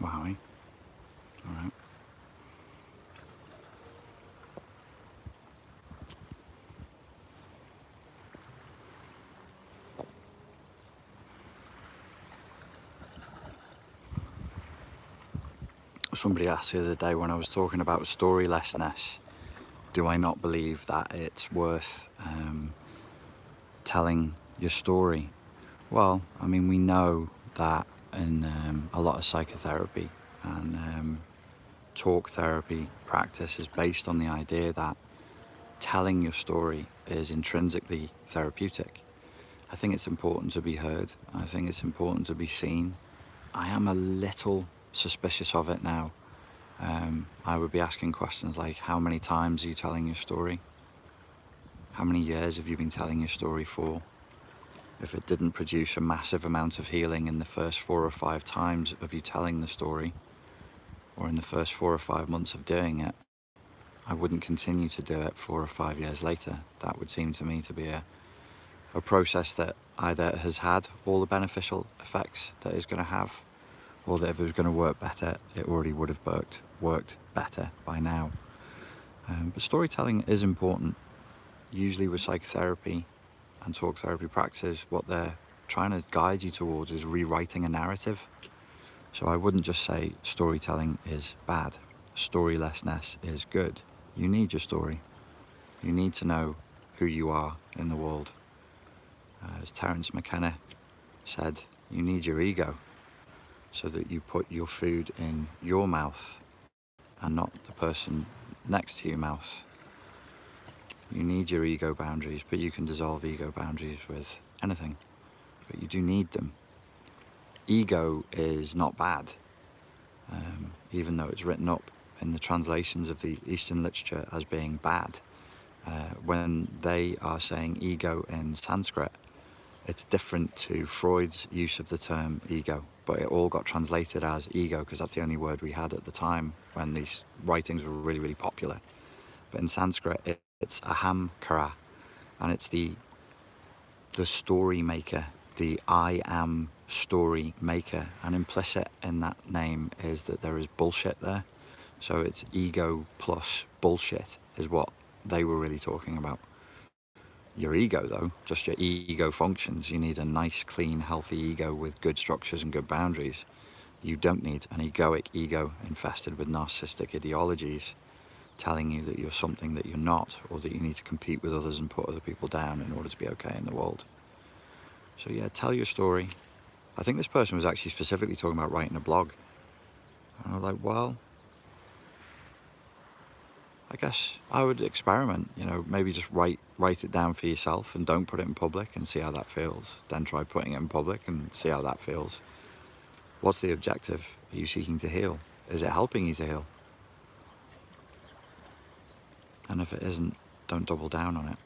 Wowie. Alright. Somebody asked the other day when I was talking about storylessness, do I not believe that it's worth telling your story? Well, I mean, we know that in a lot of psychotherapy and talk therapy practice is based on the idea that telling your story is intrinsically therapeutic. I think it's important to be heard. I think it's important to be seen. I am a little suspicious of it now. I would be asking questions like, how many times are you telling your story? How many years have you been telling your story for? If it didn't produce a massive amount of healing in the first 4 or 5 times of you telling the story, or in the first 4 or 5 months of doing it, I wouldn't continue to do it 4 or 5 years later. That would seem to me to be a process that either has had all the beneficial effects that it's going to have, or that if it was going to work better, it already would have worked better by now. But storytelling is important. Usually with psychotherapy and talk therapy practice, what they're trying to guide you towards is rewriting a narrative. So I wouldn't just say storytelling is bad. Storylessness is good. You need your story. You need to know who you are in the world. As Terence McKenna said, you need your ego so that you put your food in your mouth and not the person next to your mouth. You need your ego boundaries, but you can dissolve ego boundaries with anything, but you do need them. Ego is not bad, even though it's written up in the translations of the Eastern literature as being bad. When they are saying ego in Sanskrit, it's different to Freud's use of the term ego, but it all got translated as ego because that's the only word we had at the time when these writings were really, really popular. But in Sanskrit, it's aham kara, and it's the story maker, the I am story maker, and implicit in that name is that there is bullshit there. So it's ego plus bullshit is what they were really talking about. Your ego, though, just your ego functions. You need a nice, clean, healthy ego with good structures and good boundaries. You don't need an egoic ego infested with narcissistic ideologies telling you that you're something that you're not, or that you need to compete with others and put other people down in order to be okay in the world. So yeah, tell your story. I think this person was actually specifically talking about writing a blog. And I was like, well, I guess I would experiment, maybe just write it down for yourself and don't put it in public and see how that feels. Then try putting it in public and see how that feels. What's the objective? Are you seeking to heal? Is it helping you to heal? And if it isn't, don't double down on it.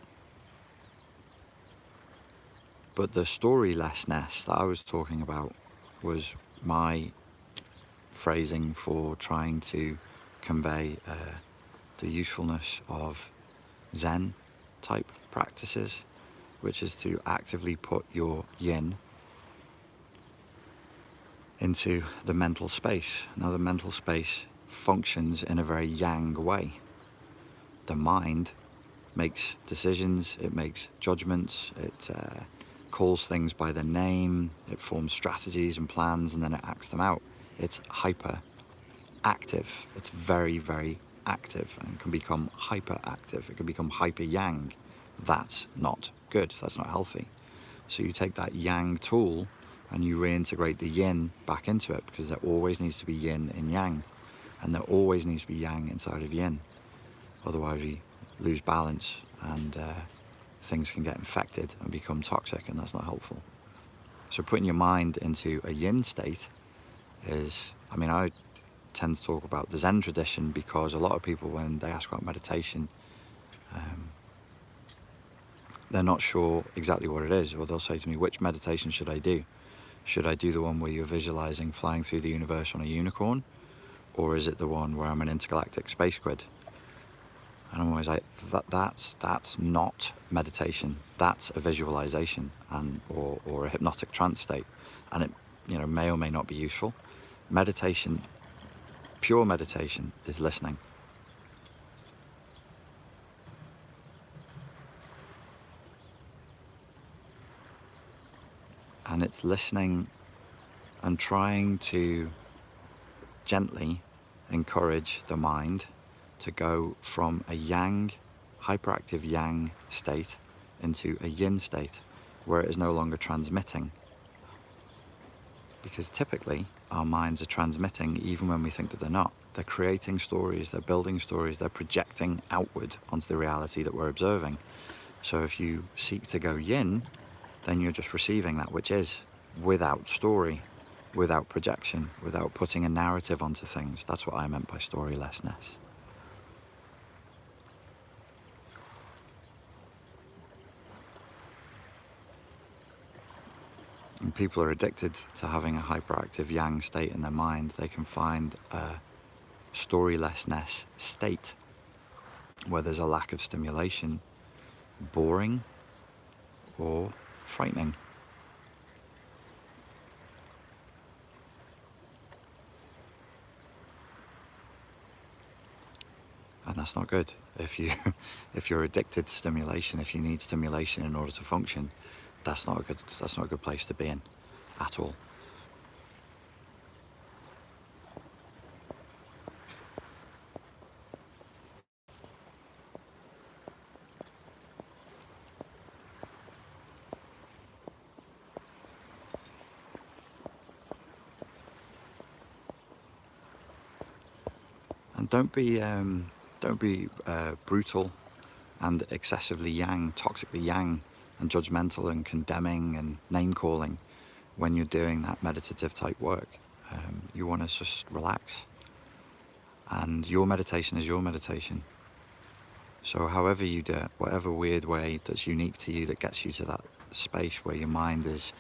But the storylessness that I was talking about was my phrasing for trying to convey the usefulness of Zen type practices, which is to actively put your yin into the mental space. Now the mental space functions in a very yang way. The mind makes decisions, it makes judgments, it calls things by their name, it forms strategies and plans, and then it acts them out. It's hyper active. It's very, very active and can become hyperactive. It can become hyper yang. That's not good. That's not healthy. So you take that yang tool and you reintegrate the yin back into it, because there always needs to be yin in yang, and there always needs to be yang inside of yin. Otherwise we lose balance and things can get infected and become toxic, and that's not helpful. So putting your mind into a yin state is, I tend to talk about the Zen tradition because a lot of people, when they ask about meditation, they're not sure exactly what it is, or they'll say to me, which meditation should I do? Should I do the one where you're visualizing flying through the universe on a unicorn, or is it the one where I'm an intergalactic space squid? And I'm always like, that's not meditation. That's a visualization or a hypnotic trance state, and it may or may not be useful. Meditation, pure meditation, is listening. And it's listening and trying to gently encourage the mind to go from a yang, hyperactive yang state into a yin state where it is no longer transmitting. Because typically our minds are transmitting even when we think that they're not. They're creating stories, they're building stories, they're projecting outward onto the reality that we're observing. So if you seek to go yin, then you're just receiving that which is, without story, without projection, without putting a narrative onto things. That's what I meant by storylessness. And people are addicted to having a hyperactive yang state in their mind. They can find a storylessness state where there's a lack of stimulation, boring or frightening. And that's not good. If you're addicted to stimulation, if you need stimulation in order to function, that's not a good place to be in at all. And don't be brutal and excessively yang, toxically yang, and judgmental and condemning and name calling when you're doing that meditative type work. You want to just relax, and your meditation is your meditation. So however you do it, whatever weird way that's unique to you that gets you to that space where your mind is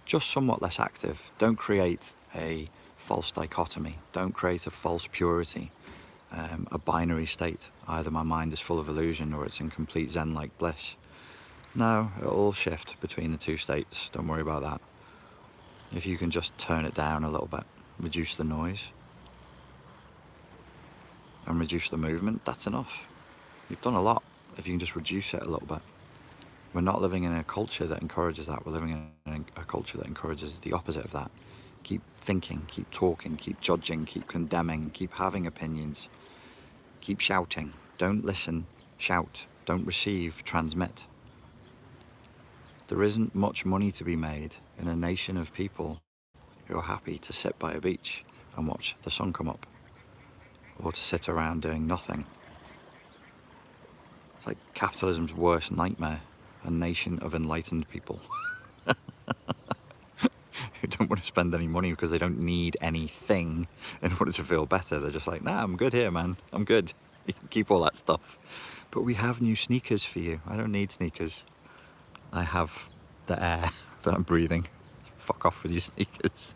just somewhat less active, don't create a false dichotomy, don't create a false purity, a binary state. Either my mind is full of illusion or it's in complete Zen-like bliss. No, it'll all shift between the two states. Don't worry about that. If you can just turn it down a little bit, reduce the noise and reduce the movement, that's enough. You've done a lot if you can just reduce it a little bit. We're not living in a culture that encourages that. We're living in a culture that encourages the opposite of that. Keep thinking, keep talking, keep judging, keep condemning, keep having opinions, keep shouting. Don't listen, shout. Don't receive, transmit. There isn't much money to be made in a nation of people who are happy to sit by a beach and watch the sun come up, or to sit around doing nothing. It's like capitalism's worst nightmare, a nation of enlightened people who don't want to spend any money because they don't need anything in order to feel better. They're just like, nah, I'm good here, man. I'm good. You can keep all that stuff. But we have new sneakers for you. I don't need sneakers. I have the air that I'm breathing. Fuck off with your sneakers.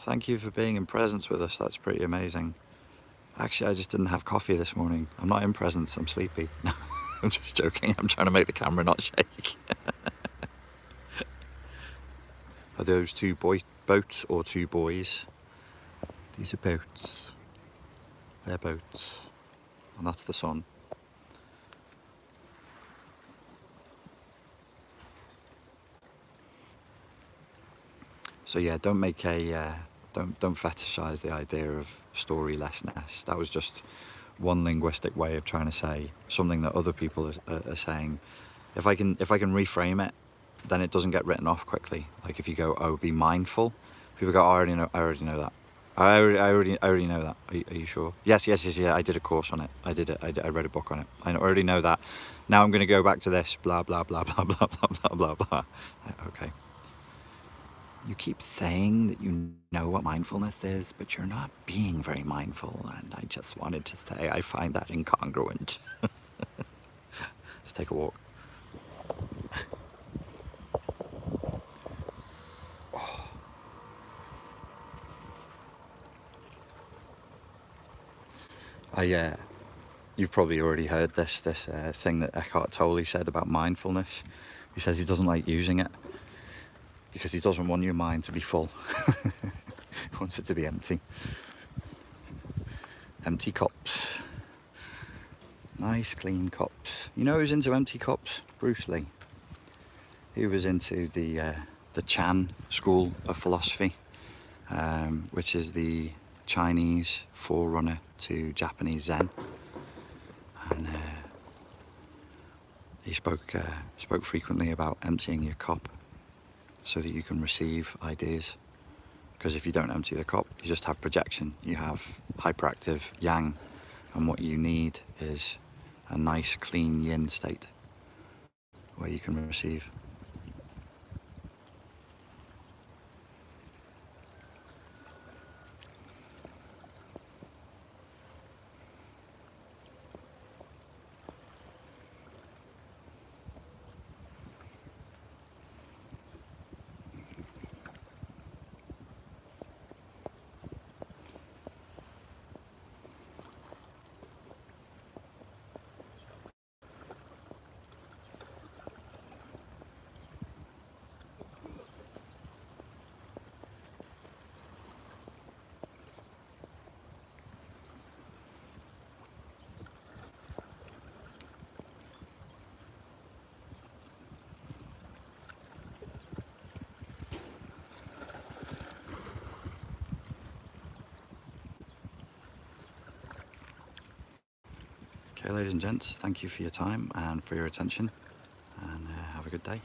Thank you for being in presence with us. That's pretty amazing. Actually, I just didn't have coffee this morning. I'm not in presence, I'm sleepy. No, I'm just joking. I'm trying to make the camera not shake. Are those two boats or two boys? These are boats. They're boats. And that's the sun. So yeah, don't make a don't fetishize the idea of storylessness. That was just one linguistic way of trying to say something that other people are saying. If I can reframe it, then it doesn't get written off quickly. Like if you go, oh, be mindful, people go, oh, I already know that. I already know that. Are you sure? Yes. I did a course on it. I did it. I read a book on it. I already know that. Now I'm going to go back to this. Blah blah blah blah blah blah blah blah blah. Okay. you keep saying that you know what mindfulness is, but you're not being very mindful. And I just wanted to say I find that incongruent. Let's take a walk. You've probably already heard this thing that Eckhart Tolle said about mindfulness. He says he doesn't like using it because he doesn't want your mind to be full. He wants it to be empty. Empty cups. Nice clean cups. You know who's into empty cups? Bruce Lee. He was into the Chan school of philosophy, which is the Chinese forerunner to Japanese Zen. And he spoke frequently about emptying your cup so that you can receive ideas. Because if you don't empty the cup, you just have projection. You have hyperactive yang, and what you need is a nice clean yin state where you can receive. Okay, ladies and gents, thank you for your time and for your attention, and have a good day.